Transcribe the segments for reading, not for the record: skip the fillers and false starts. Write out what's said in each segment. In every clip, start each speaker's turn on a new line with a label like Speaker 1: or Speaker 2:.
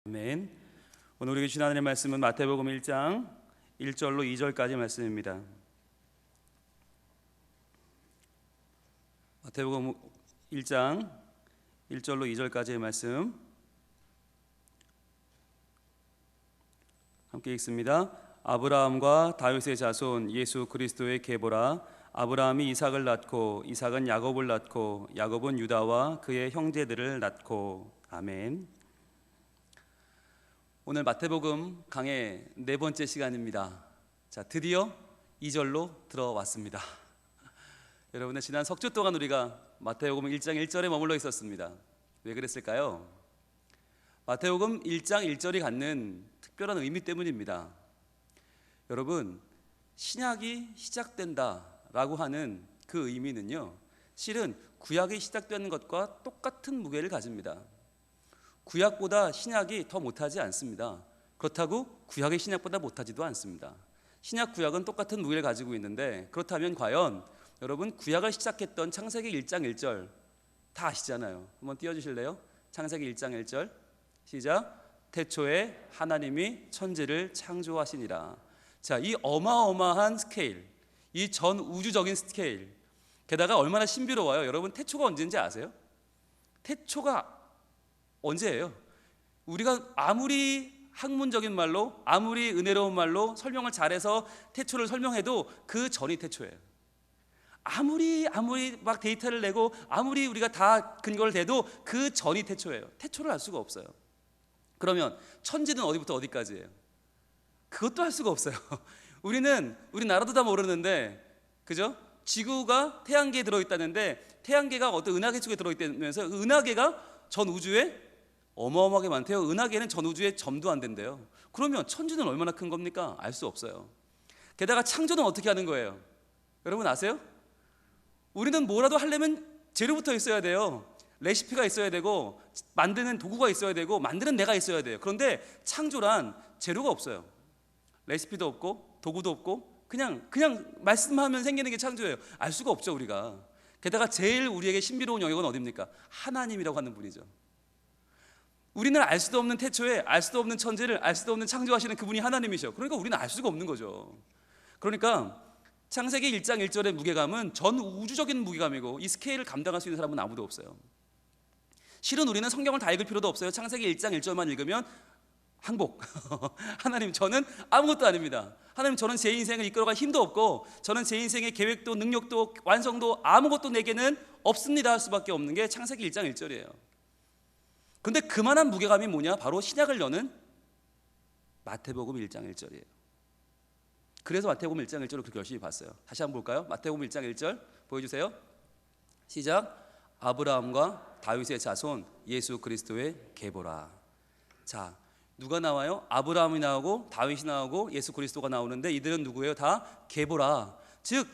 Speaker 1: 아멘. 오늘 우리에게 주신 하나님의 말씀은 마태복음 1장 1절로 2절까지 말씀입니다. 마태복음 1장 1절로 2절까지의 말씀 함께 읽습니다. 아브라함과 다윗의 자손 예수 그리스도의 계보라. 아브라함이 이삭을 낳고 이삭은 야곱을 낳고 야곱은 유다와 그의 형제들을 낳고. 아멘. 오늘 마태복음 강의 네 번째 시간입니다. 자, 드디어 2절로 들어왔습니다. 여러분의 지난 석주 동안 우리가 마태복음 1장 1절에 머물러 있었습니다. 왜 그랬을까요? 마태복음 1장 1절이 갖는 특별한 의미 때문입니다. 여러분, 신약이 시작된다라고 하는 그 의미는요, 실은 구약이 시작되는 것과 똑같은 무게를 가집니다. 구약보다 신약이 더 못하지 않습니다. 그렇다고 구약이 신약보다 못하지도 않습니다. 신약 구약은 똑같은 무게를 가지고 있는데, 그렇다면 과연 여러분 구약을 시작했던 창세기 1장 1절 다 아시잖아요. 한번 띄워주실래요? 창세기 1장 1절 시작. 태초에 하나님이 천지를 창조하시니라. 자, 이 어마어마한 스케일, 이 전 우주적인 스케일, 게다가 얼마나 신비로워요. 여러분, 태초가 언제인지 아세요? 태초가 언제예요? 우리가 아무리 학문적인 말로, 아무리 은혜로운 말로 설명을 잘해서 태초를 설명해도 그 전이 태초예요. 아무리 막 데이터를 내고 아무리 우리가 다 근거를 대도 그 전이 태초예요. 태초를 알 수가 없어요. 그러면 천지는 어디부터 어디까지예요? 그것도 알 수가 없어요. 우리 나라도 다 모르는데, 그죠? 지구가 태양계에 들어있다는데 태양계가 어떤 은하계 속에 들어있다면서 그 은하계가 전 우주에 어마어마하게 많대요. 은하계는 전 우주에 점도 안 된대요. 그러면 천지는 얼마나 큰 겁니까? 알 수 없어요. 게다가 창조는 어떻게 하는 거예요? 여러분 아세요? 우리는 뭐라도 하려면 재료부터 있어야 돼요. 레시피가 있어야 되고, 만드는 도구가 있어야 되고, 만드는 내가 있어야 돼요. 그런데 창조란 재료가 없어요. 레시피도 없고 도구도 없고 그냥 말씀하면 생기는 게 창조예요. 알 수가 없죠, 우리가. 게다가 제일 우리에게 신비로운 영역은 어디입니까? 하나님이라고 하는 분이죠. 우리는 알 수도 없는 태초에, 알 수도 없는 천지를, 알 수도 없는 창조하시는 그분이 하나님이셔. 그러니까 우리는 알 수가 없는 거죠. 그러니까 창세기 1장 1절의 무게감은 전 우주적인 무게감이고, 이 스케일을 감당할 수 있는 사람은 아무도 없어요. 실은 우리는 성경을 다 읽을 필요도 없어요. 창세기 1장 1절만 읽으면 항복. 하나님, 저는 아무것도 아닙니다. 하나님, 저는 제 인생을 이끌어갈 힘도 없고, 저는 제 인생의 계획도 능력도 완성도 아무것도 내게는 없습니다 할 수밖에 없는 게 창세기 1장 1절이에요. 근데 그만한 무게감이 뭐냐? 바로 신약을 여는 마태복음 1장 1절이에요. 그래서 마태복음 1장 1절을 그렇게 열심히 봤어요. 다시 한번 볼까요? 마태복음 1장 1절 보여주세요. 시작. 아브라함과 다윗의 자손 예수 그리스도의 계보라. 자, 누가 나와요? 아브라함이 나오고 다윗이 나오고 예수 그리스도가 나오는데, 이들은 누구예요? 다 계보라, 즉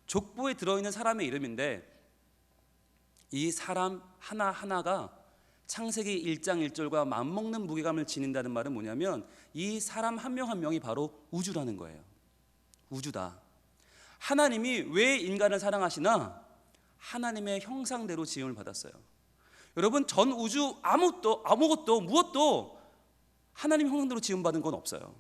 Speaker 1: 족보에 들어있는 사람의 이름인데, 이 사람 하나하나가 창세기 1장 1절과 맞먹는 무게감을 지닌다는 말은 뭐냐면, 이 사람 한 명 한 명이 바로 우주라는 거예요. 우주다. 하나님이 왜 인간을 사랑하시나? 하나님의 형상대로 지음을 받았어요. 여러분, 전 우주 아무것도 무엇도 하나님 형상대로 지음받은 건 없어요.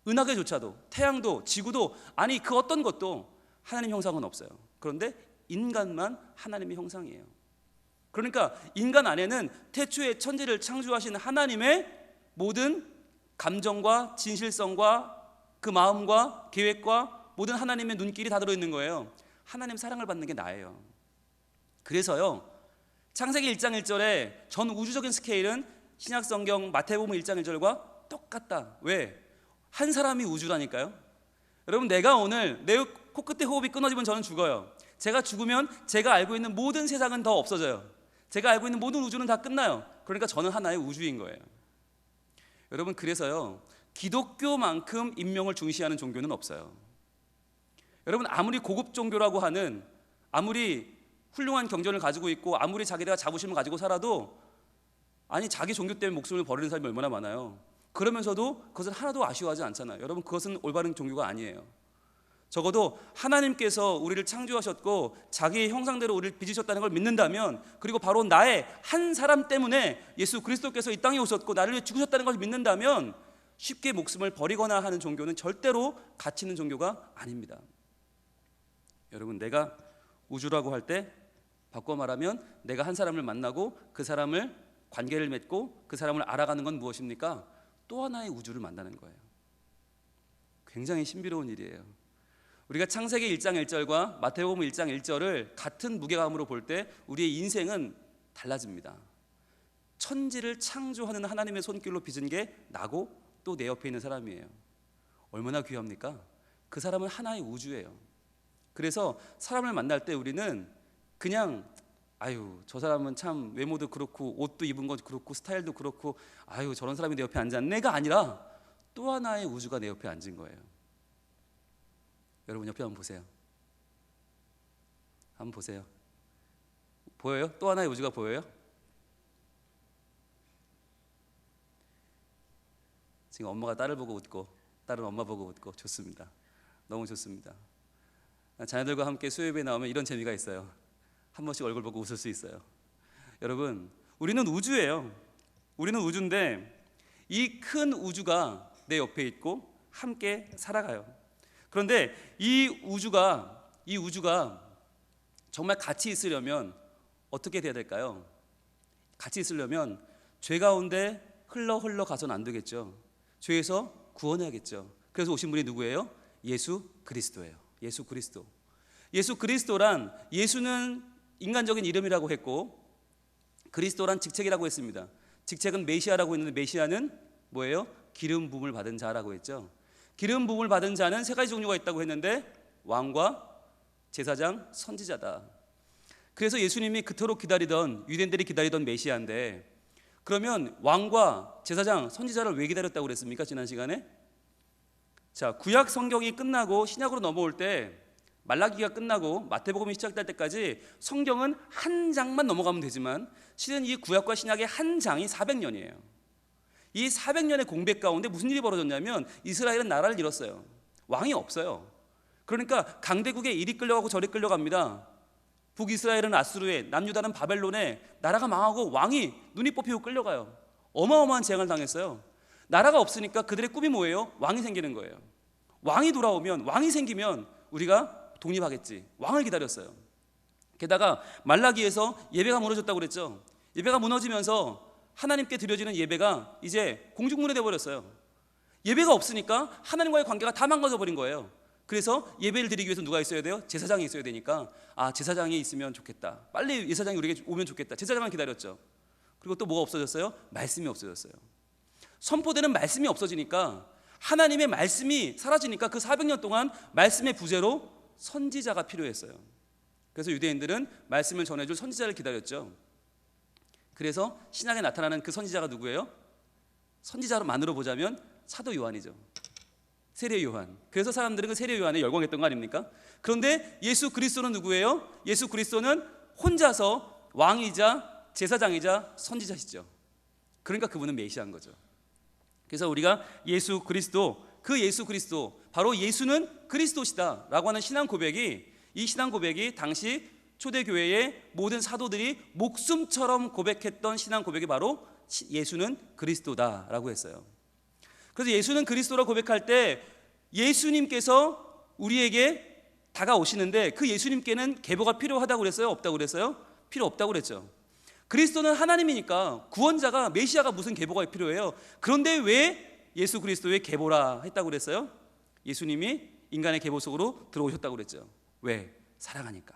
Speaker 1: 은하계조차도, 태양도, 지구도, 아니 그 어떤 것도 하나님 형상은 없어요. 그런데 인간만 하나님의 형상이에요. 그러니까 인간 안에는 태초에 천지를 창조하신 하나님의 모든 감정과 진실성과 그 마음과 계획과 모든 하나님의 눈길이 다 들어있는 거예요. 하나님 사랑을 받는 게 나예요. 그래서요, 창세기 1장 1절의 전 우주적인 스케일은 신약성경 마태복음 1장 1절과 똑같다. 왜? 한 사람이 우주라니까요. 여러분, 내가 오늘 내 코끝에 호흡이 끊어지면 저는 죽어요. 제가 죽으면 제가 알고 있는 모든 세상은 더 없어져요. 제가 알고 있는 모든 우주는 다 끝나요. 그러니까 저는 하나의 우주인 거예요. 여러분, 그래서요, 기독교만큼 인명을 중시하는 종교는 없어요. 여러분, 아무리 고급 종교라고 하는, 아무리 훌륭한 경전을 가지고 있고, 아무리 자기가 자부심을 가지고 살아도, 아니 자기 종교 때문에 목숨을 버리는 사람이 얼마나 많아요. 그러면서도 그것을 하나도 아쉬워하지 않잖아요. 여러분, 그것은 올바른 종교가 아니에요. 적어도 하나님께서 우리를 창조하셨고 자기의 형상대로 우리를 빚으셨다는 걸 믿는다면, 그리고 바로 나의 한 사람 때문에 예수 그리스도께서 이 땅에 오셨고 나를 위해 죽으셨다는 걸 믿는다면 쉽게 목숨을 버리거나 하는 종교는 절대로 가치 있는 종교가 아닙니다. 여러분, 내가 우주라고 할 때 바꿔 말하면 내가 한 사람을 만나고 그 사람을 관계를 맺고 그 사람을 알아가는 건 무엇입니까? 또 하나의 우주를 만나는 거예요. 굉장히 신비로운 일이에요. 우리가 창세기 1장 1절과 마태복음 1장 1절을 같은 무게감으로 볼 때 우리의 인생은 달라집니다. 천지를 창조하는 하나님의 손길로 빚은 게 나고 또 내 옆에 있는 사람이에요. 얼마나 귀합니까? 그 사람은 하나의 우주예요. 그래서 사람을 만날 때 우리는 그냥 저 사람은 참 외모도 그렇고 옷도 입은 것 그렇고 스타일도 그렇고 저런 사람이 내 옆에 앉았네가 아니라 또 하나의 우주가 내 옆에 앉은 거예요. 여러분 옆에 한번 보세요. 한번 보세요. 보여요? 또 하나의 우주가 보여요? 지금 엄마가 딸을 보고 웃고 딸은 엄마 보고 웃고 좋습니다. 너무 좋습니다. 자녀들과 함께 수요예배에 나오면 이런 재미가 있어요. 한 번씩 얼굴 보고 웃을 수 있어요. 여러분, 우리는 우주예요. 우리는 우주인데 이 큰 우주가 내 옆에 있고 함께 살아가요. 그런데 이 우주가 정말 같이 있으려면 어떻게 돼야 될까요? 같이 있으려면 죄 가운데 흘러 가서는 안 되겠죠. 죄에서 구원해야겠죠. 그래서 오신 분이 누구예요? 예수 그리스도예요. 예수 그리스도. 예수 그리스도란, 예수는 인간적인 이름이라고 했고 그리스도란 직책이라고 했습니다. 직책은 메시아라고 했는데 메시아는 뭐예요? 기름 부음을 받은 자라고 했죠. 기름 부음을 받은 자는 세 가지 종류가 있다고 했는데 왕과 제사장, 선지자다. 그래서 예수님이 그토록 기다리던, 유대인들이 기다리던 메시아인데, 그러면 왕과 제사장, 선지자를 왜 기다렸다고 그랬습니까? 지난 시간에. 자, 구약 성경이 끝나고 신약으로 넘어올 때, 말라기가 끝나고 마태복음이 시작될 때까지 성경은 한 장만 넘어가면 되지만 실은 이 구약과 신약의 한 장이 400년이에요. 이 400년의 공백 가운데 무슨 일이 벌어졌냐면 이스라엘은 나라를 잃었어요. 왕이 없어요. 그러니까 강대국에 이리 끌려가고 저리 끌려갑니다. 북이스라엘은 아수르에, 남유다는 바벨론에, 나라가 망하고 왕이 눈이 뽑히고 끌려가요. 어마어마한 재앙을 당했어요. 나라가 없으니까 그들의 꿈이 뭐예요? 왕이 생기는 거예요. 왕이 돌아오면, 왕이 생기면 우리가 독립하겠지. 왕을 기다렸어요. 게다가 말라기에서 예배가 무너졌다고 그랬죠. 예배가 무너지면서 하나님께 드려지는 예배가 이제 공중분해 되어버렸어요. 예배가 없으니까 하나님과의 관계가 다 망가져 버린 거예요. 그래서 예배를 드리기 위해서 누가 있어야 돼요? 제사장이 있어야 되니까 제사장이 있으면 좋겠다. 빨리 제사장이 우리에게 오면 좋겠다. 제사장을 기다렸죠. 그리고 또 뭐가 없어졌어요? 말씀이 없어졌어요. 선포되는 말씀이 없어지니까, 하나님의 말씀이 사라지니까 그 400년 동안 말씀의 부재로 선지자가 필요했어요. 그래서 유대인들은 말씀을 전해줄 선지자를 기다렸죠. 그래서 신약에 나타나는 그 선지자가 누구예요? 선지자로만으로 보자면 사도 요한이죠. 세례 요한. 그래서 사람들은 그 세례 요한에 열광했던 거 아닙니까? 그런데 예수 그리스도는 누구예요? 예수 그리스도는 혼자서 왕이자 제사장이자 선지자시죠. 그러니까 그분은 메시아인 거죠. 그래서 우리가 예수 그리스도, 그 예수 그리스도, 바로 예수는 그리스도시다 라고 하는 신앙 고백이, 이 신앙 고백이 당시 초대교회의 모든 사도들이 목숨처럼 고백했던 신앙 고백이 바로 예수는 그리스도다 라고 했어요. 그래서 예수는 그리스도라 고백할 때 예수님께서 우리에게 다가오시는데 그 예수님께는 계보가 필요하다고 그랬어요? 없다고 그랬어요? 필요 없다고 그랬죠. 그리스도는 하나님이니까 구원자가, 메시아가 무슨 계보가 필요해요? 그런데 왜 예수 그리스도의 계보라 했다고 그랬어요? 예수님이 인간의 계보 속으로 들어오셨다고 그랬죠. 왜? 사랑하니까.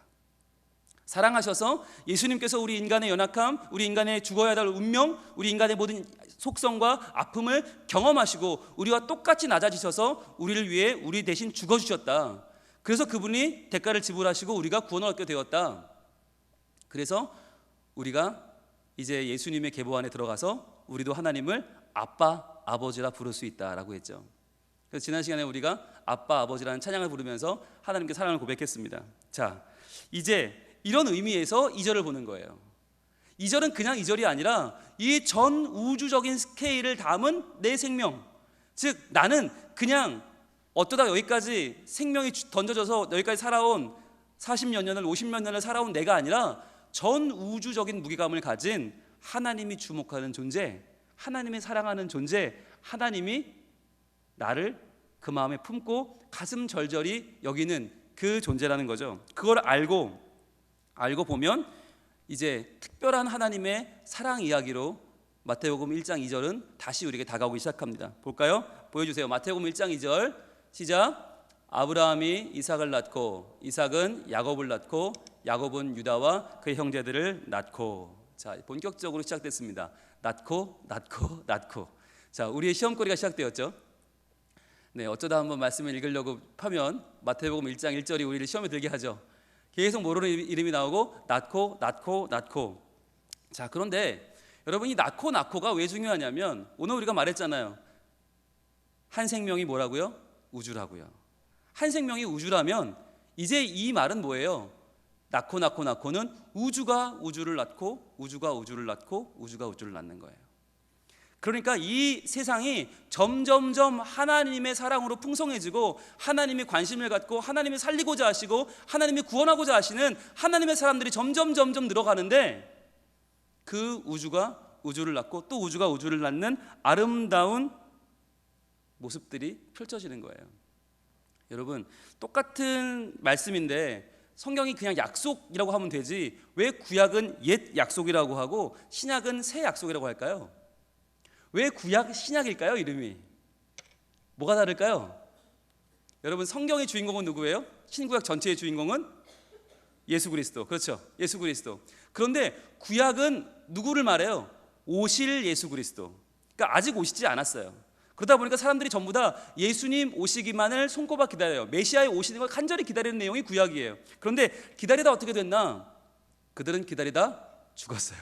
Speaker 1: 사랑하셔서 예수님께서 우리 인간의 연약함, 우리 인간의 죽어야 할 운명, 우리 인간의 모든 속성과 아픔을 경험하시고 우리와 똑같이 낮아지셔서 우리를 위해 우리 대신 죽어주셨다. 그래서 그분이 대가를 지불하시고 우리가 구원을 얻게 되었다. 그래서 우리가 이제 예수님의 계보 안에 들어가서 우리도 하나님을 아빠, 아버지라 부를 수 있다라고 했죠. 그래서 지난 시간에 우리가 아빠, 아버지라는 찬양을 부르면서 하나님께 사랑을 고백했습니다. 자, 이제 이런 의미에서 2절을 보는 거예요. 2절은 그냥 2절이 아니라 이 전 우주적인 스케일을 담은 내 생명, 즉 나는 그냥 어쩌다 여기까지 생명이 던져져서 여기까지 살아온 40몇 년을 50몇 년을 살아온 내가 아니라 전 우주적인 무게감을 가진 하나님이 주목하는 존재, 하나님이 사랑하는 존재, 하나님이 나를 그 마음에 품고 가슴 절절히 여기는 그 존재라는 거죠. 그걸 알고 보면 이제 특별한 하나님의 사랑 이야기로 마태복음 1장 2절은 다시 우리에게 다가오기 시작합니다. 볼까요? 보여주세요. 마태복음 1장 2절 시작. 아브라함이 이삭을 낳고 이삭은 야곱을 낳고 야곱은 유다와 그의 형제들을 낳고. 자, 본격적으로 시작됐습니다. 낳고. 자, 우리의 시험거리가 시작되었죠. 네, 어쩌다 한번 말씀을 읽으려고 하면 마태복음 1장 1절이 우리를 시험에 들게 하죠. 계속 모르는 이름이 나오고 낳고. 자, 그런데 여러분, 이 낳고가 왜 중요하냐면 오늘 우리가 말했잖아요. 한 생명이 뭐라고요? 우주라고요. 한 생명이 우주라면 이제 이 말은 뭐예요? 낳고는 우주가 우주를 낳고 우주가 우주를 낳고 우주가 우주를 낳는 거예요. 그러니까 이 세상이 점점점 하나님의 사랑으로 풍성해지고 하나님이 관심을 갖고 하나님이 살리고자 하시고 하나님이 구원하고자 하시는 하나님의 사람들이 점점 늘어가는데 그 우주가 우주를 낳고 또 우주가 우주를 낳는 아름다운 모습들이 펼쳐지는 거예요. 여러분, 똑같은 말씀인데 성경이 그냥 약속이라고 하면 되지 왜 구약은 옛 약속이라고 하고 신약은 새 약속이라고 할까요? 왜 구약 신약일까요? 이름이 뭐가 다를까요? 여러분, 성경의 주인공은 누구예요? 신구약 전체의 주인공은 예수 그리스도. 그렇죠, 예수 그리스도. 그런데 구약은 누구를 말해요? 오실 예수 그리스도. 그러니까 아직 오시지 않았어요. 그러다 보니까 사람들이 전부 다 예수님 오시기만을 손꼽아 기다려요. 메시아의 오시는 걸 간절히 기다리는 내용이 구약이에요. 그런데 기다리다 어떻게 됐나? 그들은 기다리다 죽었어요.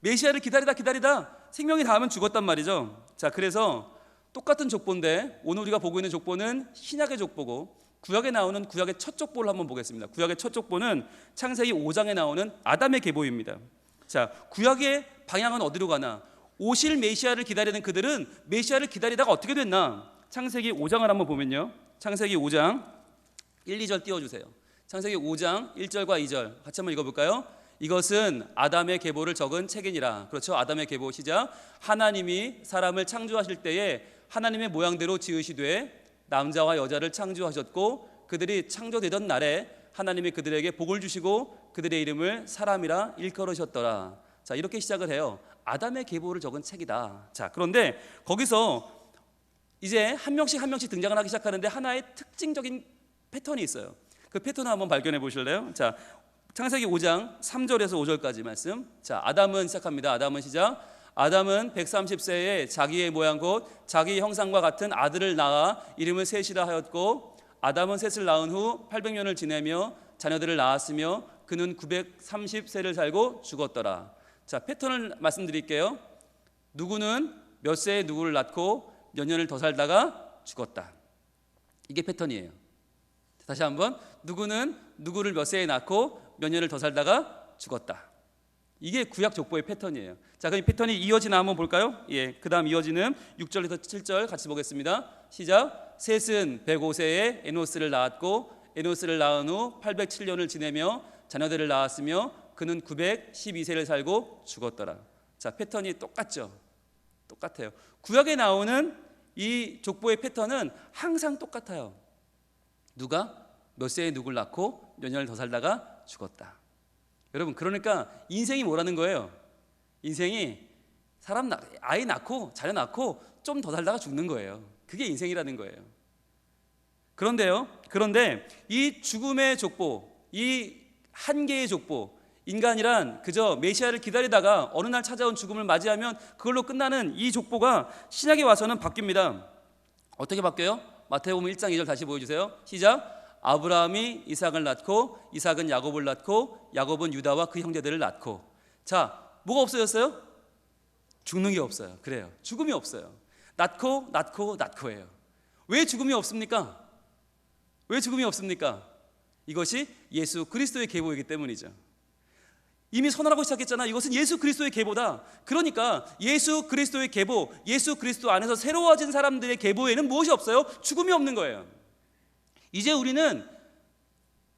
Speaker 1: 메시아를 기다리다 생명이 닿으면 죽었단 말이죠. 자, 그래서 똑같은 족보인데 오늘 우리가 보고 있는 족보는 신약의 족보고 구약에 나오는 구약의 첫 족보를 한번 보겠습니다. 구약의 첫 족보는 창세기 5장에 나오는 아담의 계보입니다. 자, 구약의 방향은 어디로 가나? 오실 메시아를 기다리는 그들은 메시아를 기다리다가 어떻게 됐나? 창세기 5장을 한번 보면요. 창세기 5장 1, 2절 띄워주세요. 창세기 5장 1절과 2절 같이 한번 읽어볼까요? 이것은 아담의 계보를 적은 책이니라. 그렇죠, 아담의 계보 시작. 하나님이 사람을 창조하실 때에 하나님의 모양대로 지으시되 남자와 여자를 창조하셨고 그들이 창조되던 날에 하나님이 그들에게 복을 주시고 그들의 이름을 사람이라 일컬으셨더라. 자, 이렇게 시작을 해요. 아담의 계보를 적은 책이다. 자, 그런데 거기서 이제 한 명씩 등장을 하기 시작하는데 하나의 특징적인 패턴이 있어요. 그 패턴을 한번 발견해 보실래요? 자, 창세기 5장 3절에서 5절까지 말씀. 자, 아담은 시작합니다. 아담은 시작. 아담은 130세에 자기의 모양 곧 자기 형상과 같은 아들을 낳아 이름을 셋이라 하였고 아담은 셋을 낳은 후 800년을 지내며 자녀들을 낳았으며 그는 930세를 살고 죽었더라. 자, 패턴을 말씀드릴게요. 누구는 몇 세에 누구를 낳고 몇 년을 더 살다가 죽었다. 이게 패턴이에요. 다시 한번, 누구는 누구를 몇 세에 낳고 몇 년을 더 살다가 죽었다. 이게 구약 족보의 패턴이에요. 자, 그럼 이 패턴이 이어지나 한번 볼까요? 예, 그 다음 이어지는 6절에서 7절 같이 보겠습니다. 시작. 셋은 105세에 에노스를 낳았고 에노스를 낳은 후 807년을 지내며 자녀들을 낳았으며 그는 912세를 살고 죽었더라. 자, 패턴이 똑같죠? 똑같아요. 구약에 나오는 이 족보의 패턴은 항상 똑같아요. 누가 몇 세에 누굴 낳고 몇 년을 더 살다가 죽었다. 여러분, 그러니까 인생이 뭐라는 거예요? 인생이 아이 낳고 자녀 낳고 좀 더 살다가 죽는 거예요. 그게 인생이라는 거예요. 그런데 이 죽음의 족보, 이 한계의 족보, 인간이란 그저 메시아를 기다리다가 어느 날 찾아온 죽음을 맞이하면 그걸로 끝나는 이 족보가 신약에 와서는 바뀝니다. 어떻게 바뀌어요? 마태복음 1장 2절 다시 보여주세요. 시작. 아브라함이 이삭을 낳고 이삭은 야곱을 낳고 야곱은 유다와 그 형제들을 낳고. 자, 뭐가 없어졌어요? 죽는 게 없어요. 그래요, 죽음이 없어요. 낳고예요. 왜 죽음이 없습니까? 왜 죽음이 없습니까? 이것이 예수 그리스도의 계보이기 때문이죠. 이미 선언하고 시작했잖아. 이것은 예수 그리스도의 계보다. 그러니까 예수 그리스도의 계보, 예수 그리스도 안에서 새로워진 사람들의 계보에는 무엇이 없어요? 죽음이 없는 거예요. 이제 우리는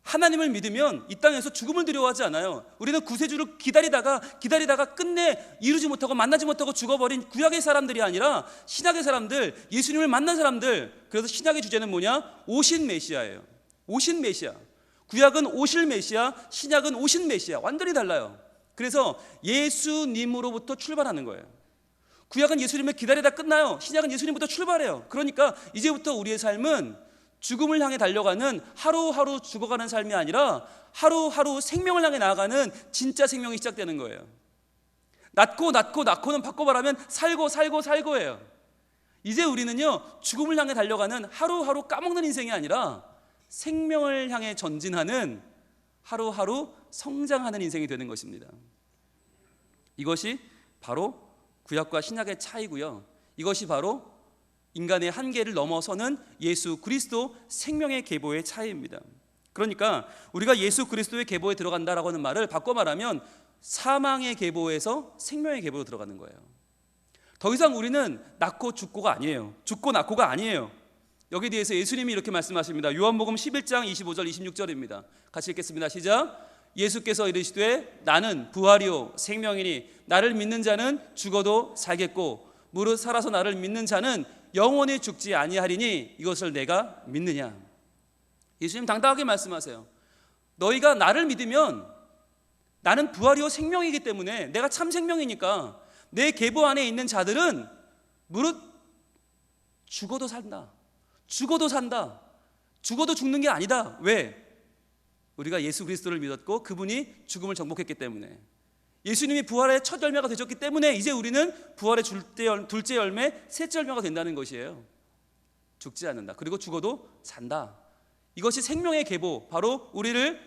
Speaker 1: 하나님을 믿으면 이 땅에서 죽음을 두려워하지 않아요. 우리는 구세주를 기다리다가 끝내 이루지 못하고 만나지 못하고 죽어버린 구약의 사람들이 아니라 신약의 사람들, 예수님을 만난 사람들. 그래서 신약의 주제는 뭐냐? 오신 메시아예요. 오신 메시아. 구약은 오실 메시아, 신약은 오신 메시아. 완전히 달라요. 그래서 예수님으로부터 출발하는 거예요. 구약은 예수님을 기다리다 끝나요. 신약은 예수님부터 출발해요. 그러니까 이제부터 우리의 삶은 죽음을 향해 달려가는, 하루하루 죽어가는 삶이 아니라 하루하루 생명을 향해 나아가는 진짜 생명이 시작되는 거예요. 낳고는 바꿔 말하면 살고예요. 이제 우리는요, 죽음을 향해 달려가는, 하루하루 까먹는 인생이 아니라 생명을 향해 전진하는, 하루하루 성장하는 인생이 되는 것입니다. 이것이 바로 구약과 신약의 차이고요. 이것이 바로 인간의 한계를 넘어서는 예수 그리스도 생명의 계보의 차이입니다. 그러니까 우리가 예수 그리스도의 계보에 들어간다라고 하는 말을 바꿔 말하면 사망의 계보에서 생명의 계보로 들어가는 거예요. 더 이상 우리는 낳고 죽고가 아니에요. 죽고 낳고가 아니에요. 여기에 대해서 예수님이 이렇게 말씀하십니다. 요한복음 11장 25절 26절입니다. 같이 읽겠습니다. 시작. 예수께서 이르시되 나는 부활이요 생명이니 나를 믿는 자는 죽어도 살겠고 무릇 살아서 나를 믿는 자는 영원히 죽지 아니하리니 이것을 내가 믿느냐. 예수님 당당하게 말씀하세요. 너희가 나를 믿으면 나는 부활이요 생명이기 때문에, 내가 참 생명이니까 내 계보 안에 있는 자들은 무릇 죽어도 산다. 죽어도 산다. 죽어도 죽는 게 아니다. 왜? 우리가 예수 그리스도를 믿었고 그분이 죽음을 정복했기 때문에, 예수님이 부활의 첫 열매가 되셨기 때문에 이제 우리는 부활의 둘째 열매, 셋째 열매가 된다는 것이에요. 죽지 않는다. 그리고 죽어도 산다. 이것이 생명의 계보, 바로 우리를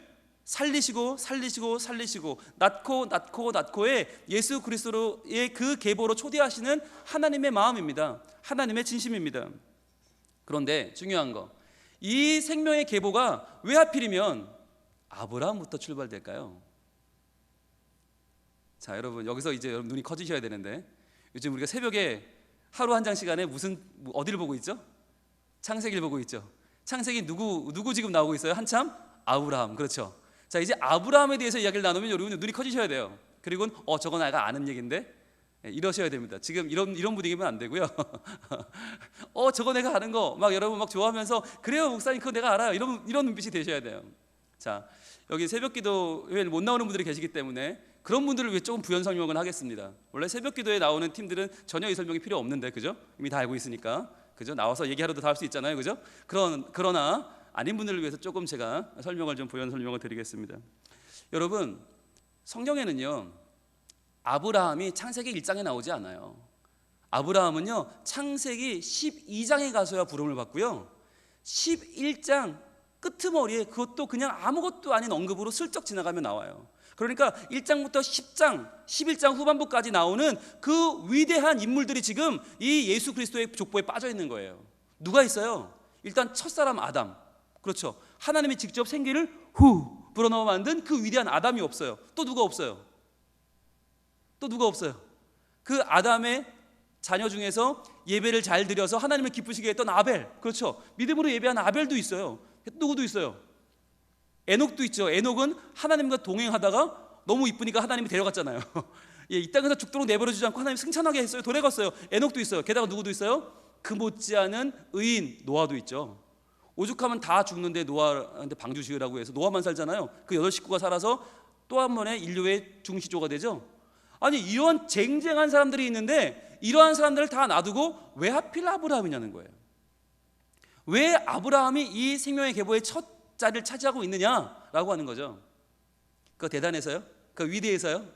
Speaker 1: 살리시고 낳고의 예수 그리스도의 그 계보로 초대하시는 하나님의 마음입니다. 하나님의 진심입니다. 그런데 중요한 거, 이 생명의 계보가 왜 하필이면 아브라함부터 출발될까요? 자, 여러분 여기서 이제 여러분 눈이 커지셔야 되는데, 요즘 우리가 새벽에 하루 한 장 시간에 어디를 보고 있죠? 창세기를 보고 있죠. 창세기 누구 지금 나오고 있어요? 한참? 아브라함. 그렇죠. 자, 이제 아브라함에 대해서 이야기를 나누면 여러분 눈이 커지셔야 돼요. 그리고 저건 내가 아는 얘기인데, 이러셔야 됩니다. 지금 이런 분위기면 안 되고요. 저거 내가 아는 거 막 여러분 막 좋아하면서, 그래요 목사님 그거 내가 알아요, 이런 눈빛이 되셔야 돼요. 자, 여기 새벽기도에 못 나오는 분들이 계시기 때문에 그런 분들을 위해 조금 부연 설명을 하겠습니다. 원래 새벽기도에 나오는 팀들은 전혀 이 설명이 필요 없는데, 그죠? 이미 다 알고 있으니까, 그죠? 나와서 얘기하러도 다 할 수 있잖아요, 그죠? 그러나 아닌 분들을 위해서 조금 제가 설명을 좀 부연 설명을 드리겠습니다. 여러분, 성경에는요 아브라함이 창세기 1장에 나오지 않아요. 아브라함은요 창세기 12장에 가서야 부름을 받고요, 11장 끄트머리에, 그것도 그냥 아무것도 아닌 언급으로 슬쩍 지나가며 나와요. 그러니까 1장부터 10장, 11장 후반부까지 나오는 그 위대한 인물들이 지금 이 예수 그리스도의 족보에 빠져 있는 거예요. 누가 있어요? 일단 첫사람 아담. 그렇죠. 하나님이 직접 생기를 후 불어넣어 만든 그 위대한 아담이 없어요. 또 누가 없어요? 그 아담의 자녀 중에서 예배를 잘 드려서 하나님을 기쁘시게 했던 아벨. 그렇죠. 믿음으로 예배한 아벨도 있어요. 누구도 있어요? 에녹도 있죠. 에녹은 하나님과 동행하다가 너무 이쁘니까 하나님이 데려갔잖아요. 이 땅에서 죽도록 내버려주지 않고 하나님 승천하게 했어요. 돌아갔어요. 에녹도 있어요. 게다가 누구도 있어요? 그 못지않은 의인 노아도 있죠. 오죽하면 다 죽는데 노아한테 방주 지으라고 해서 노아만 살잖아요. 그 8식구가 살아서 또 한 번의 인류의 중시조가 되죠. 아니, 이런 쟁쟁한 사람들이 있는데 이러한 사람들을 다 놔두고 왜 하필 아브라함이냐는 거예요. 왜 아브라함이 이 생명의 계보의 첫 자리를 차지하고 있느냐라고 하는 거죠. 그거 대단해서요? 그거 위대해서요?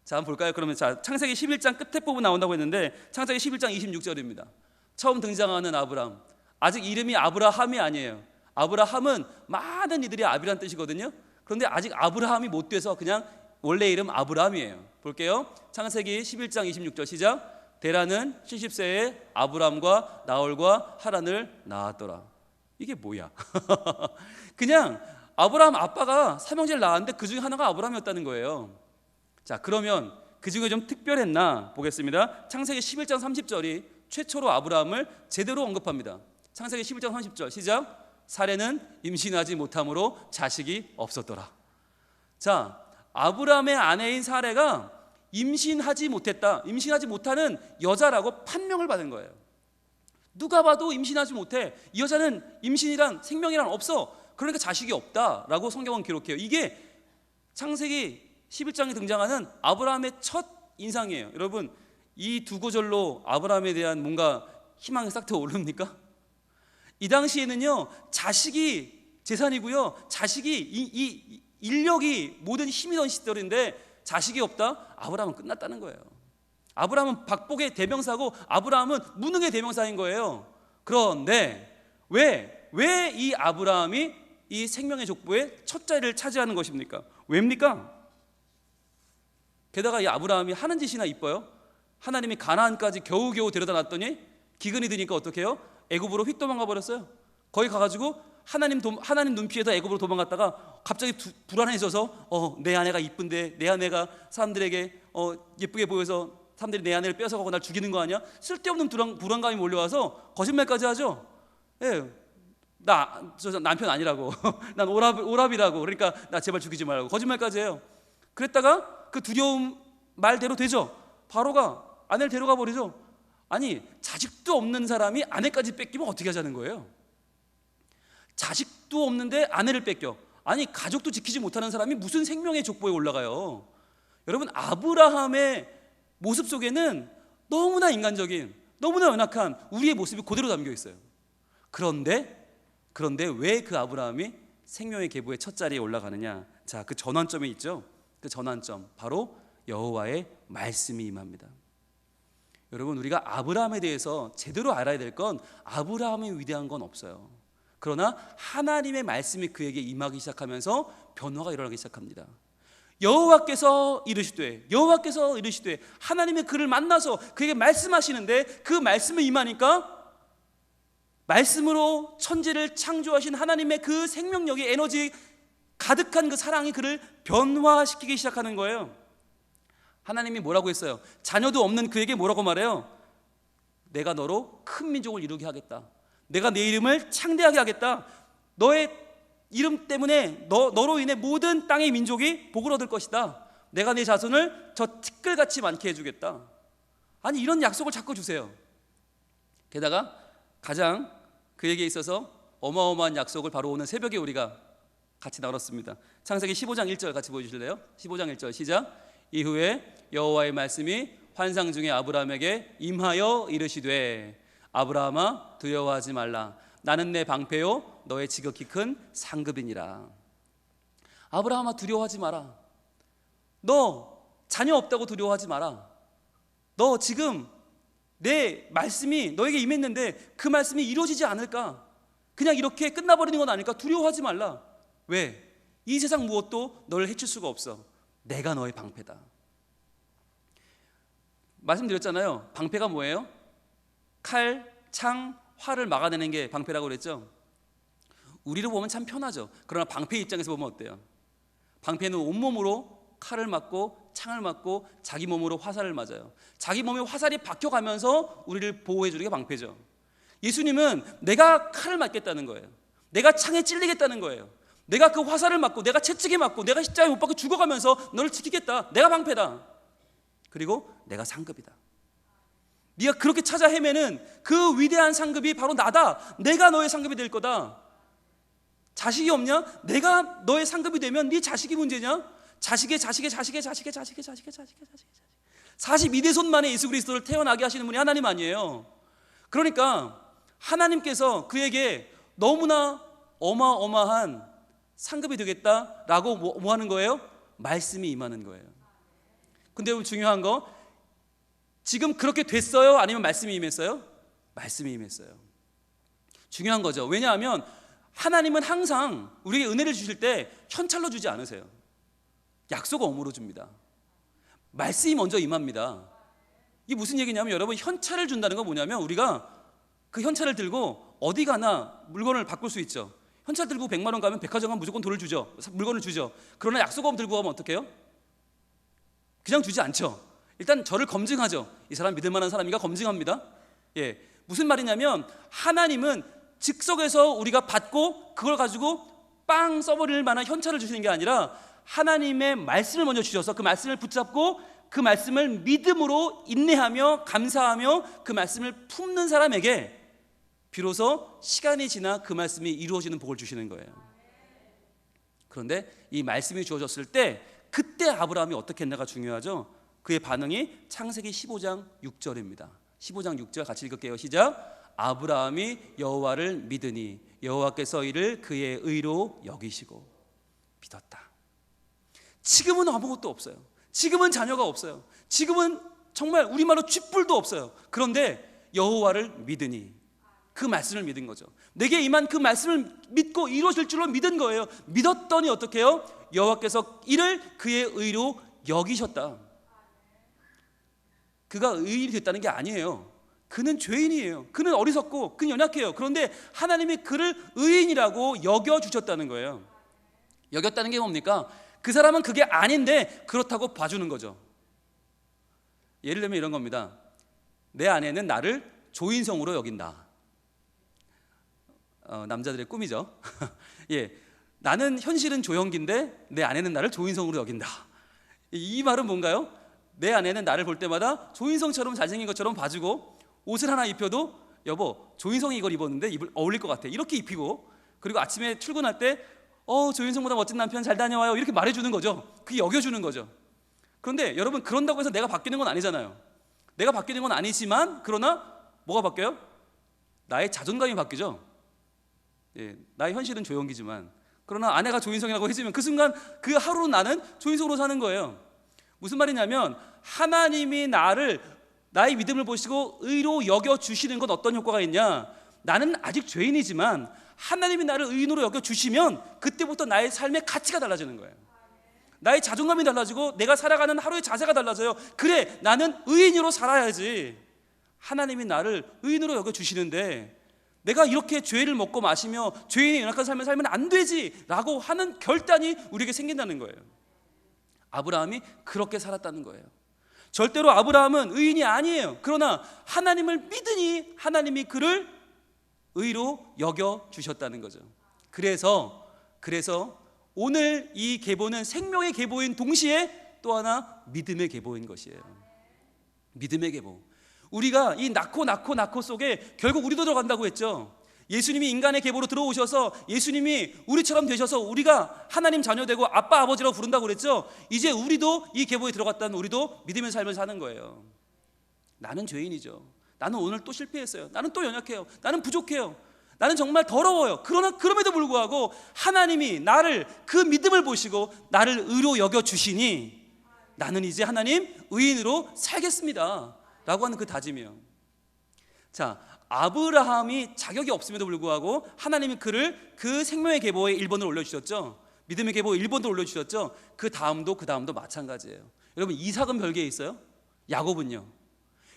Speaker 1: 자, 한번 볼까요? 그러면 자, 창세기 11장 끝에 부분 나온다고 했는데 창세기 11장 26절입니다. 처음 등장하는 아브라함. 아직 이름이 아브라함이 아니에요. 아브라함은 많은 이들이 아비란 뜻이거든요. 그런데 아직 아브라함이 못 돼서 그냥 원래 이름 아브라함이에요. 볼게요. 창세기 11장 26절 시작. 데라는 70세에 아브람과 나홀과 하란을 낳았더라. 이게 뭐야? 그냥 아브라함 아빠가 삼형제를 낳았는데 그 중에 하나가 아브라함이었다는 거예요. 자, 그러면 그 중에 좀 특별했나 보겠습니다. 창세기 11장 30절이 최초로 아브라함을 제대로 언급합니다. 창세기 11장 30절 시작. 사레는 임신하지 못함으로 자식이 없었더라. 자, 아브라함의 아내인 사레가 임신하지 못했다, 임신하지 못하는 여자라고 판명을 받은 거예요. 누가 봐도 임신하지 못해, 이 여자는 임신이란 생명이란 없어, 그러니까 자식이 없다라고 성경은 기록해요. 이게 창세기 11장에 등장하는 아브라함의 첫 인상이에요. 여러분, 이 두 구절로 아브라함에 대한 뭔가 희망이 싹 트어오릅니까? 이 당시에는요, 자식이 재산이고요, 자식이 이 인력이 모든 힘이던 시절인데 자식이 없다? 아브라함은 끝났다는 거예요. 아브라함은 박복의 대명사고 아브라함은 무능의 대명사인 거예요. 그런데 왜 이 아브라함이 이 생명의 족보의 첫 자리를 차지하는 것입니까? 왜입니까? 게다가 이 아브라함이 하는 짓이나 이뻐요? 하나님이 가나안까지 겨우겨우 데려다 놨더니 기근이 드니까 어떻게 해요? 애굽으로 휙 도망가 버렸어요. 거기 가가지고 하나님 눈피해서 애굽으로 도망갔다가 갑자기 불안해져서 내 아내가 이쁜데, 내 아내가 사람들에게 예쁘게 보여서 사람들이 내 아내를 뺏어가고 날 죽이는 거 아니야? 쓸데없는 불안감이 몰려와서 거짓말까지 하죠. 예, 저 남편 아니라고 난 오랍이라고, 그러니까 나 제발 죽이지 말라고 거짓말까지 해요. 그랬다가 그 두려움 말대로 되죠. 바로가 아내를 데려가 버리죠. 아니, 자식도 없는 사람이 아내까지 뺏기면 어떻게 하자는 거예요? 자식도 없는데 아내를 뺏겨. 아니, 가족도 지키지 못하는 사람이 무슨 생명의 족보에 올라가요? 여러분, 아브라함의 모습 속에는 너무나 인간적인, 너무나 연약한 우리의 모습이 그대로 담겨 있어요. 그런데 왜 그 아브라함이 생명의 계보의 첫 자리에 올라가느냐? 자, 그 전환점이 있죠. 그 전환점, 바로 여호와의 말씀이 임합니다. 여러분, 우리가 아브라함에 대해서 제대로 알아야 될 건 아브라함이 위대한 건 없어요. 그러나 하나님의 말씀이 그에게 임하기 시작하면서 변화가 일어나기 시작합니다. 여호와께서 이르시되 하나님의 그를 만나서 그에게 말씀하시는데 그 말씀이 임하니까 말씀으로 천지를 창조하신 하나님의 그 생명력이, 에너지 가득한 그 사랑이 그를 변화시키기 시작하는 거예요. 하나님이 뭐라고 했어요? 자녀도 없는 그에게 뭐라고 말해요? 내가 너로 큰 민족을 이루게 하겠다. 내가 내 이름을 창대하게 하겠다. 너의 이름 때문에 너로 인해 모든 땅의 민족이 복을 얻을 것이다. 내가 네 자손을 저 티끌같이 많게 해주겠다. 아니, 이런 약속을 자꾸 주세요. 게다가 가장 그에게 있어서 어마어마한 약속을 바로 오늘 새벽에 우리가 같이 나눴습니다. 창세기 15장 1절 같이 보여주실래요? 15장 1절 시작. 이후에 여호와의 말씀이 환상 중에 아브라함에게 임하여 이르시되 아브라함아, 두려워하지 말라. 나는 내 방패요 너의 지극히 큰 상급이니라. 아브라함아, 두려워하지 마라. 너 자녀 없다고 두려워하지 마라. 너 지금 내 말씀이 너에게 임했는데 그 말씀이 이루어지지 않을까? 그냥 이렇게 끝나버리는 건 아닐까? 두려워하지 말라. 왜? 이 세상 무엇도 너를 해칠 수가 없어. 내가 너의 방패다. 말씀드렸잖아요. 방패가 뭐예요? 칼, 창, 활을 막아내는 게 방패라고 그랬죠. 우리로 보면 참 편하죠. 그러나 방패 입장에서 보면 어때요? 방패는 온몸으로 칼을 맞고 창을 맞고 자기 몸으로 화살을 맞아요. 자기 몸에 화살이 박혀가면서 우리를 보호해 주는 게 방패죠. 예수님은 내가 칼을 맞겠다는 거예요. 내가 창에 찔리겠다는 거예요. 내가 그 화살을 맞고 내가 채찍에 맞고 내가 십자가에 못 박혀 죽어가면서 너를 지키겠다. 내가 방패다. 그리고 내가 상급이다. 네가 그렇게 찾아 헤매는 그 위대한 상급이 바로 나다. 내가 너의 상급이 될 거다. 자식이 없냐? 내가 너의 상급이 되면 네 자식이 문제냐? 자식의 42대손 만에 예수 그리스도를 태어나게 하시는 분이 하나님 아니에요. 그러니까 하나님께서 그에게 너무나 어마어마한 상급이 되겠다라고 뭐 하는 거예요? 말씀이 임하는 거예요. 근데 중요한 거, 지금 그렇게 됐어요? 아니면 말씀이 임했어요? 말씀이 임했어요. 중요한 거죠. 왜냐하면 하나님은 항상 우리에게 은혜를 주실 때 현찰로 주지 않으세요. 약속 어무로 줍니다. 말씀이 먼저 임합니다. 이게 무슨 얘기냐면, 여러분, 현찰을 준다는 건 뭐냐면 우리가 그 현찰을 들고 어디 가나 물건을 바꿀 수 있죠. 현찰 들고 100만 원 가면 백화점 가면 무조건 돈을 주죠. 물건을 주죠. 그러나 약속금 들고 가면 어떻게 해요? 그냥 주지 않죠. 일단 저를 검증하죠. 이 사람 믿을 만한 사람인가 검증합니다. 예, 무슨 말이냐면 하나님은 즉석에서 우리가 받고 그걸 가지고 빵 써버릴 만한 현찰을 주시는 게 아니라 하나님의 말씀을 먼저 주셔서 그 말씀을 붙잡고 그 말씀을 믿음으로 인내하며 감사하며 그 말씀을 품는 사람에게 비로소 시간이 지나 그 말씀이 이루어지는 복을 주시는 거예요. 그런데 이 말씀이 주어졌을 때 그때 아브라함이 어떻게 했나가 중요하죠. 그의 반응이 창세기 15장 6절입니다. 15장 6절 같이 읽을게요. 시작. 아브라함이 여호와를 믿으니 여호와께서 이를 그의 의로 여기시고 믿었다. 지금은 아무것도 없어요. 지금은 자녀가 없어요. 지금은 정말 우리말로 쥐뿔도 없어요. 그런데 여호와를 믿으니 그 말씀을 믿은 거죠. 내게 임한 그 말씀을 믿고 이루어질 줄로 믿은 거예요. 믿었더니 어떻게 해요? 여호와께서 이를 그의 의로 여기셨다. 그가 의인이 됐다는 게 아니에요. 그는 죄인이에요. 그는 어리석고 그는 연약해요. 그런데 하나님이 그를 의인이라고 여겨주셨다는 거예요. 여겼다는 게 뭡니까? 그 사람은 그게 아닌데 그렇다고 봐주는 거죠. 예를 들면 이런 겁니다. 내 아내는 나를 조인성으로 여긴다. 남자들의 꿈이죠. 예, 나는 현실은 조영기인데 내 아내는 나를 조인성으로 여긴다. 이 말은 뭔가요? 내 아내는 나를 볼 때마다 조인성처럼 잘생긴 것처럼 봐주고 옷을 하나 입혀도 여보 조인성이 이걸 입었는데 어울릴 것 같아 이렇게 입히고, 그리고 아침에 출근할 때 조인성보다 멋진 남편 잘 다녀와요 이렇게 말해주는 거죠. 그게 여겨주는 거죠. 그런데 여러분 그런다고 해서 내가 바뀌는 건 아니잖아요. 내가 바뀌는 건 아니지만 그러나 뭐가 바뀌어요? 나의 자존감이 바뀌죠. 예, 나의 현실은 조영기지만 그러나 아내가 조인성이라고 해주면 그 순간 그 하루 나는 조인성으로 사는 거예요. 무슨 말이냐면 하나님이 나의 믿음을 보시고 의로 여겨주시는 건 어떤 효과가 있냐? 나는 아직 죄인이지만 하나님이 나를 의인으로 여겨주시면 그때부터 나의 삶의 가치가 달라지는 거예요. 나의 자존감이 달라지고 내가 살아가는 하루의 자세가 달라져요. 그래, 나는 의인으로 살아야지. 하나님이 나를 의인으로 여겨주시는데 내가 이렇게 죄를 먹고 마시며 죄인의 연약한 삶을 살면 안 되지 라고 하는 결단이 우리에게 생긴다는 거예요. 아브라함이 그렇게 살았다는 거예요. 절대로 아브라함은 의인이 아니에요. 그러나 하나님을 믿으니 하나님이 그를 의로 여겨주셨다는 거죠. 그래서 오늘 이 계보는 생명의 계보인 동시에 또 하나 믿음의 계보인 것이에요. 믿음의 계보. 우리가 이 낳고 속에 결국 우리도 들어간다고 했죠. 예수님이 인간의 계보로 들어오셔서 예수님이 우리처럼 되셔서 우리가 하나님 자녀 되고 아빠 아버지라고 부른다고 그랬죠. 이제 우리도 이 계보에 들어갔다는 우리도 믿음의 삶을 사는 거예요. 나는 죄인이죠. 나는 오늘 또 실패했어요. 나는 또 연약해요. 나는 부족해요. 나는 정말 더러워요. 그러나 그럼에도 불구하고 하나님이 나를 그 믿음을 보시고 나를 의로 여겨주시니 나는 이제 하나님 의인으로 살겠습니다 라고 하는 그 다짐이에요. 자, 아브라함이 자격이 없음에도 불구하고 하나님이 그를 그 생명의 계보에 1번을 올려주셨죠. 믿음의 계보에 1번도 올려주셨죠. 그 다음도 마찬가지예요. 여러분 이삭은 별개에 있어요? 야곱은요?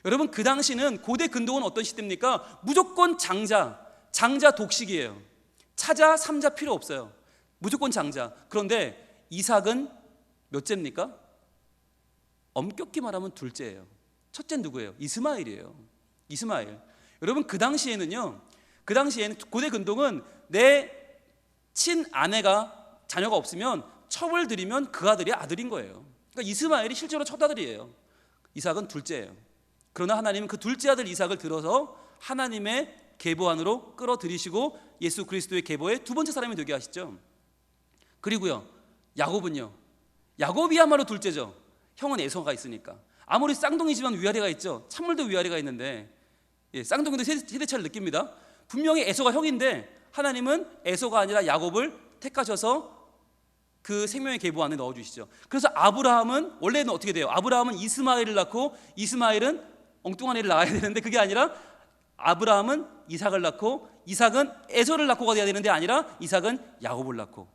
Speaker 1: 여러분 그 당시는 고대 근동은 어떤 시대입니까? 무조건 장자 독식이에요. 차자 삼자 필요 없어요. 무조건 장자. 그런데 이삭은 몇째입니까? 엄격히 말하면 둘째예요. 첫째는 누구예요? 이스마엘이에요. 이스마엘. 여러분 그 당시에는 고대 근동은 내 친아내가 자녀가 없으면 첩을 들이면 그 아들이 아들인 거예요. 그러니까 이스마엘이 실제로 첫 아들이에요. 이삭은 둘째예요. 그러나 하나님은 그 둘째 아들 이삭을 들어서 하나님의 계보 안으로 끌어들이시고 예수 그리스도의 계보의 두 번째 사람이 되게 하시죠. 그리고요 야곱은요, 야곱이야말로 둘째죠. 형은 에서가 있으니까. 아무리 쌍둥이지만 위아래가 있죠. 찬물도 위아래가 있는데 쌍둥이도 세대차를 느낍니다. 분명히 에서가 형인데 하나님은 에서가 아니라 야곱을 택하셔서 그 생명의 계보 안에 넣어주시죠. 그래서 아브라함은 원래는 어떻게 돼요? 아브라함은 이스마엘을 낳고 이스마엘은 엉뚱한 애를 낳아야 되는데 그게 아니라 아브라함은 이삭을 낳고 이삭은 에서를 낳고가 돼야 되는데 아니라 이삭은 야곱을 낳고.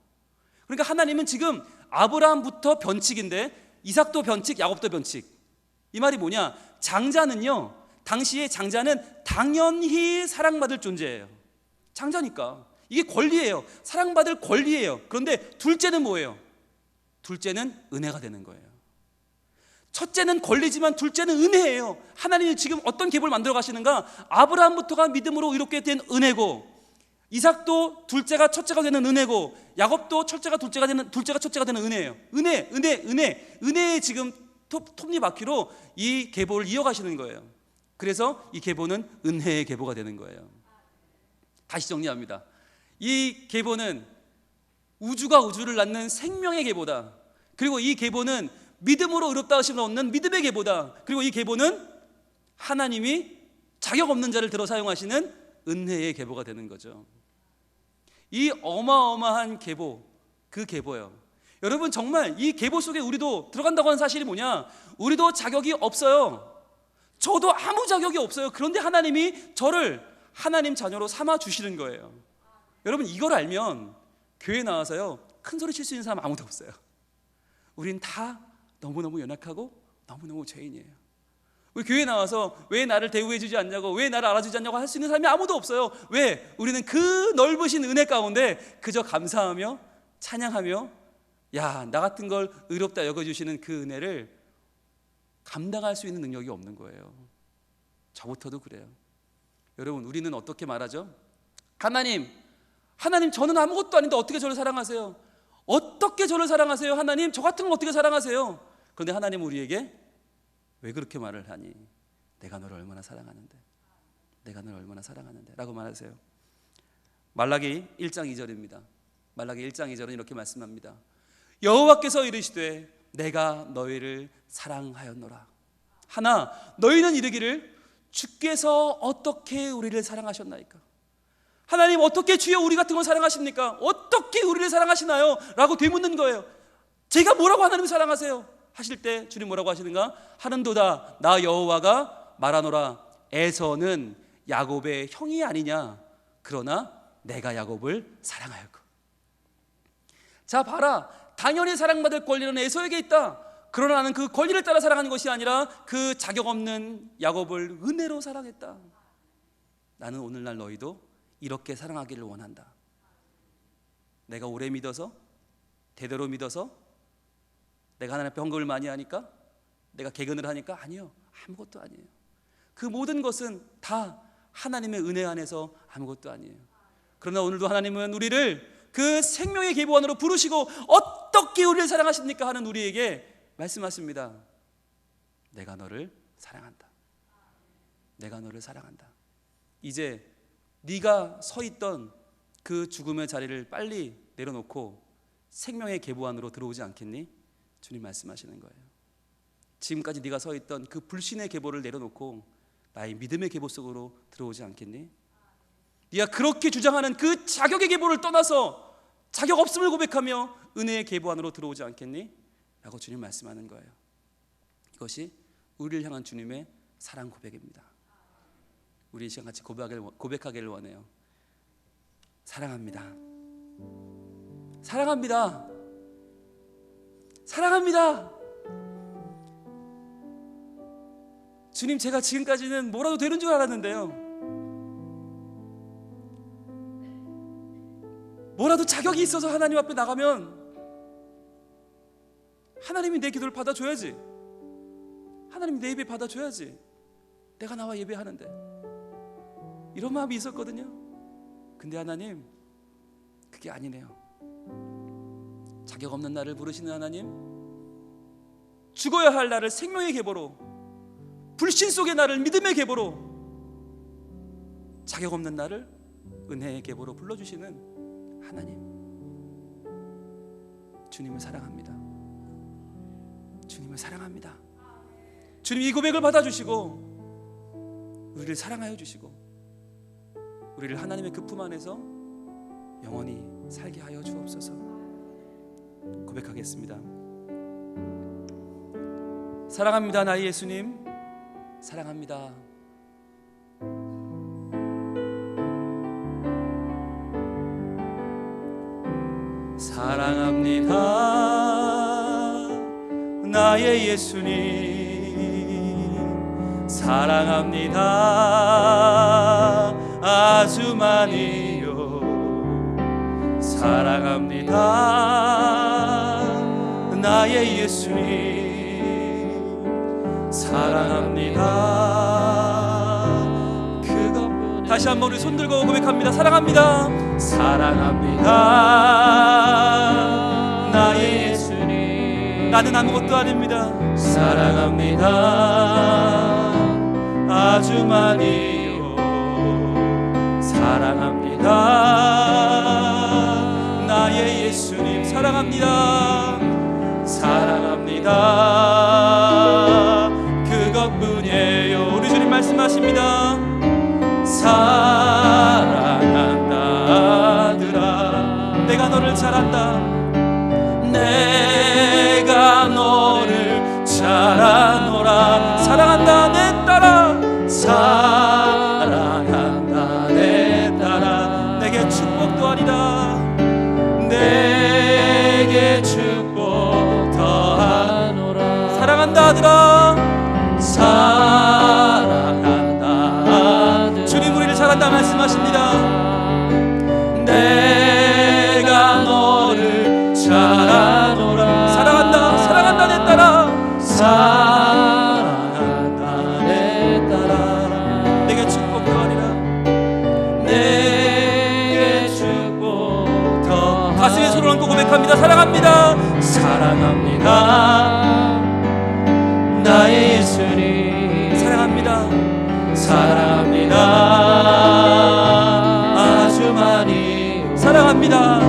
Speaker 1: 그러니까 하나님은 지금 아브라함부터 변칙인데 이삭도 변칙, 야곱도 변칙. 이 말이 뭐냐? 장자는요, 당시에 장자는 당연히 사랑받을 존재예요. 장자니까 이게 권리예요. 사랑받을 권리예요. 그런데 둘째는 뭐예요? 둘째는 은혜가 되는 거예요. 첫째는 권리지만 둘째는 은혜예요. 하나님이 지금 어떤 계보를 만들어 가시는가? 아브라함부터가 믿음으로 의롭게 된 은혜고, 이삭도 둘째가 첫째가 되는 은혜고, 야곱도 첫째가 둘째가 되는 은혜예요. 은혜의 지금 톱니바퀴로 이 계보를 이어가시는 거예요. 그래서 이 계보는 은혜의 계보가 되는 거예요. 다시 정리합니다. 이 계보는 우주가 우주를 낳는 생명의 계보다. 그리고 이 계보는 믿음으로 의롭다 하심을 얻는 믿음의 계보다. 그리고 이 계보는 하나님이 자격 없는 자를 들어 사용하시는 은혜의 계보가 되는 거죠. 이 어마어마한 계보, 그 계보예요. 여러분, 정말 이 계보 속에 우리도 들어간다고 하는 사실이 뭐냐? 우리도 자격이 없어요. 저도 아무 자격이 없어요. 그런데 하나님이 저를 하나님 자녀로 삼아 주시는 거예요. 여러분, 이걸 알면 교회 나와서요 큰 소리 칠 수 있는 사람 아무도 없어요. 우린 다 너무너무 연약하고 너무너무 죄인이에요. 우리 교회 나와서 왜 나를 대우해 주지 않냐고, 왜 나를 알아주지 않냐고 할 수 있는 사람이 아무도 없어요. 왜? 우리는 그 넓으신 은혜 가운데 그저 감사하며 찬양하며, 야, 나 같은 걸 의롭다 여겨주시는 그 은혜를 감당할 수 있는 능력이 없는 거예요. 저부터도 그래요. 여러분, 우리는 어떻게 말하죠? 하나님 저는 아무것도 아닌데 어떻게 저를 사랑하세요? 어떻게 저를 사랑하세요? 하나님, 저 같은 걸 어떻게 사랑하세요? 그런데 하나님은 우리에게 왜 그렇게 말을 하니? 내가 너를 얼마나 사랑하는데, 내가 너를 얼마나 사랑하는데 라고 말하세요. 말라기 1장 2절입니다. 말라기 1장 2절은 이렇게 말씀합니다. 여호와께서 이르시되 내가 너희를 사랑하였노라. 하나, 너희는 이르기를 주께서 어떻게 우리를 사랑하셨나이까? 하나님, 어떻게 주여 우리 같은 걸 사랑하십니까? 어떻게 우리를 사랑하시나요? 라고 되묻는 거예요. 제가 뭐라고 하나님을 사랑하세요? 하실 때 주님 뭐라고 하시는가? 하는도다 나 여호와가 말하노라. 에서는 야곱의 형이 아니냐? 그러나 내가 야곱을 사랑하였고. 자, 봐라. 당연히 사랑받을 권리는 에서에게 있다. 그러나 나는 그 권리를 따라 사랑하는 것이 아니라 그 자격 없는 야곱을 은혜로 사랑했다. 나는 오늘날 너희도 이렇게 사랑하기를 원한다. 내가 오래 믿어서, 대대로 믿어서, 내가 하나님 앞에 헌금을 많이 하니까, 내가 개근을 하니까? 아니요, 아무것도 아니에요. 그 모든 것은 다 하나님의 은혜 안에서 아무것도 아니에요. 그러나 오늘도 하나님은 우리를 그 생명의 계보 안으로 부르시고 어떻게 우리를 사랑하십니까? 하는 우리에게 말씀하십니다. 내가 너를 사랑한다. 내가 너를 사랑한다. 이제 네가 서 있던 그 죽음의 자리를 빨리 내려놓고 생명의 계보 안으로 들어오지 않겠니? 주님 말씀하시는 거예요. 지금까지 네가 서 있던 그 불신의 계보를 내려놓고 나의 믿음의 계보 속으로 들어오지 않겠니? 네가 그렇게 주장하는 그 자격의 계보를 떠나서 자격 없음을 고백하며 은혜의 계보 안으로 들어오지 않겠니? 라고 주님 말씀하는 거예요. 이것이 우리를 향한 주님의 사랑 고백입니다. 우리 이 시간 같이 고백하기를 원해요. 사랑합니다. 사랑합니다. 사랑합니다. 주님, 제가 지금까지는 뭐라도 되는 줄 알았는데요, 뭐라도 자격이 있어서 하나님 앞에 나가면 하나님이 내 기도를 받아줘야지. 하나님이 내 예배 받아줘야지. 내가 나와 예배하는데, 이런 마음이 있었거든요. 근데 하나님, 그게 아니네요. 자격 없는 나를 부르시는 하나님, 죽어야 할 나를 생명의 계보로, 불신 속의 나를 믿음의 계보로, 자격 없는 나를 은혜의 계보로 불러주시는 하나님, 주님을 사랑합니다. 주님을 사랑합니다. 주님, 이 고백을 받아주시고 우리를 사랑하여 주시고 우리를 하나님의 그 품 안에서 영원히 살게 하여 주옵소서. 고백하겠습니다. 사랑합니다. 나의 예수님, 사랑합니다. 사랑합니다. 나의 예수님, 사랑합니다. 아주 많이요. 예수님 사랑합니다. 그것뿐. 다시 한번 우리 손들고 고백합니다. 사랑합니다. 사랑합니다. 나의 예수님 나는 아무것도 아닙니다. 사랑합니다. 아주 많이요. 사랑합니다. 나의 예수님 사랑합니다. 사랑합니다. 그것뿐이에요. 우리 주님 말씀하십니다. 사랑한다 아들아 내가 너를 잘 안다. 내가 너를 잘 아노라. 사랑한다 내 딸아. 사랑한다 내 딸아. 내게 축복도 하리라. 내게 축복 더하노라. 사랑한다 아들아. 사랑한다 아들아. 주님 우리를 잘한다 말씀하십니다. 내가 너를 잘 아노라. 사랑한다 사랑한다 내 딸아. 사랑한다 내 딸아. 내게 축복도 하리라. 내게 축복 더. 가슴에 손을 얹고 고백합니다. 사랑합니다. 사랑합니다. 나의 예수님 사랑합니다. 사랑합니다. 아주 많이 사랑합니다.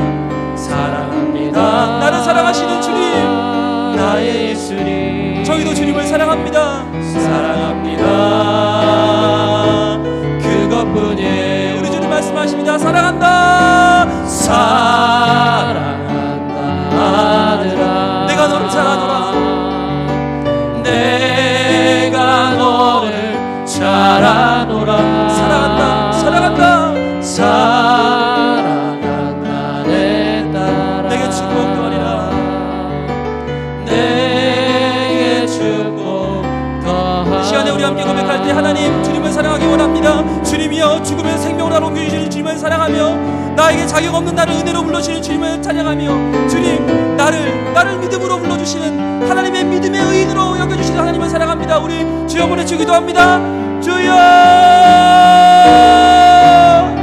Speaker 1: 사랑합니다. 나를 사랑하시는 주님 나의 예수님 저희도 주님을 사랑합니다. 사랑합니다. 그것뿐이에요. 우리 주님 말씀하십니다. 사랑한다. 사랑한다 아들아 내가 너를 잘 아노라. 내가 너를 잘 아노라. 사랑한다 사랑한다. 사랑한다 내 딸아. 내게 축복도 하리라. 내게 축복 더하리라. 이 시간에 우리 함께 고백할 때 하나님 주님을 사랑하기 원합니다. 주님이여 죽음의 생명을 하러 옮겨주시는 주님을 사랑하며 나에게 자격 없는 나를 은혜로 불러주시는 주님을 찬양하며 주님 나를 믿음으로 불러주시는 하나님의 믿음의 의인으로 여겨주시는 하나님을 사랑합니다. 우리 주여 보내주 기도합니다. 주여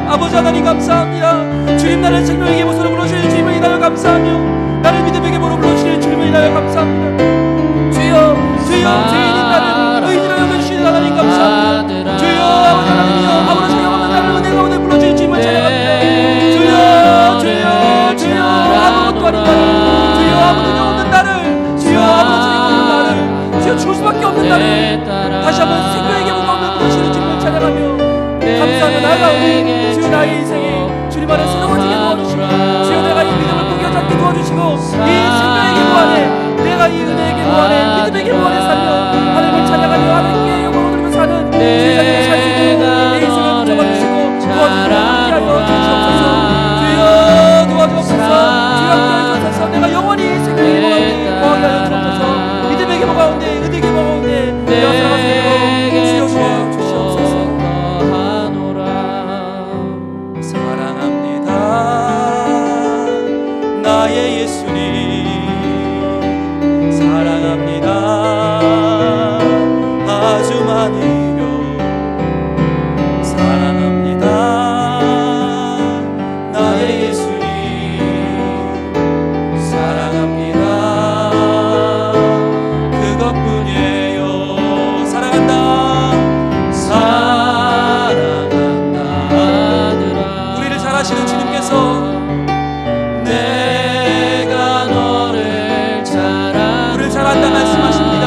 Speaker 1: 아버지 하나님 감사합니다. 주님 나를 생명의 계보로 불러주시는 주님을 인하여 감사하며 나를 믿음의 계보로 불러주시는 주님을 인하여 감사합니다. 주여 주여 죄인인 나를 의인으로 여겨주시는 하나님 감사합니다. 주여 아버지 하나님이여 아무런 자격 없는 나를 은혜 가운데 불러주시는 주님을 찬양합니다. 주여 주여 주여 아무것도 아닌 나를 주여 아무 능력 없는 나를 주여 아무런 자격 없는 나를 주여 죽을 수밖에 없는 나를 다시 한번 생명의 계보가 없는 불러주시는 주님을 찬양하며 감사하며 나아가오니 주여 나의 인생이 주님 안에 새로워지게 도와주시고 주여 내가 이 믿음을 포기하지 않게 도와주시고 이 생명의 계보 안에 내가 이 은혜의 계보 안에 믿음의 계보 안에 살며 하나님을 찬양하며 하나님께 영광을 돌리며 사는 제자들의 살 수 있도록 내 인생을 붙잡아주시고 도와주시고 함께하여 주시옵소서. 주여 도와주옵소서. 주여 함께하여 주옵소서. 내가 영원히 생명의 계보 가운데 거하게 하여 주옵소서. 믿음의 계보 가운데 은혜의 계보 가운데 내가 살아갈 수 있도록 주여 도와주시옵소서. 사랑합니다. 나의 예수님 사랑합니다. 아주 많이요. 사랑합니다. 나의 예수님 사랑합니다. 그것뿐이에요. 사랑한다. 사랑한다 아들아. 우리를 잘하시는 주님께서 내가 너를 우리를 잘한다 말씀하십니다.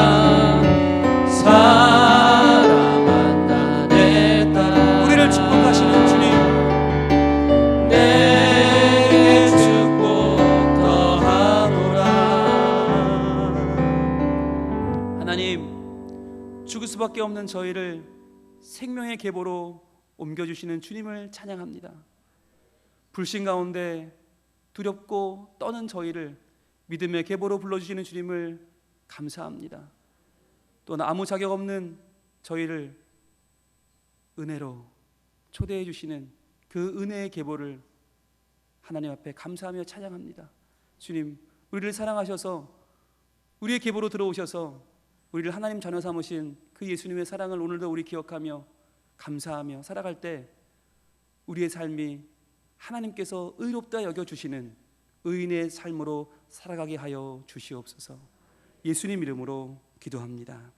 Speaker 1: 사랑한다 내 딸아. 우리를 축복하시는 주님 내게 축복 더하노라. 하나님 죽을 수밖에 없는 저희를 생명의 계보로 옮겨주시는 주님을 찬양합니다. 불신 가운데 두렵고 떠는 저희를 믿음의 계보로 불러주시는 주님을 감사합니다. 또는 아무 자격 없는 저희를 은혜로 초대해 주시는 그 은혜의 계보를 하나님 앞에 감사하며 찬양합니다. 주님 우리를 사랑하셔서 우리의 계보로 들어오셔서 우리를 하나님 자녀 삼으신 그 예수님의 사랑을 오늘도 우리 기억하며 감사하며 살아갈 때 우리의 삶이 하나님께서 의롭다 여겨주시는 의인의 삶으로 살아가게 하여 주시옵소서. 예수님 이름으로 기도합니다.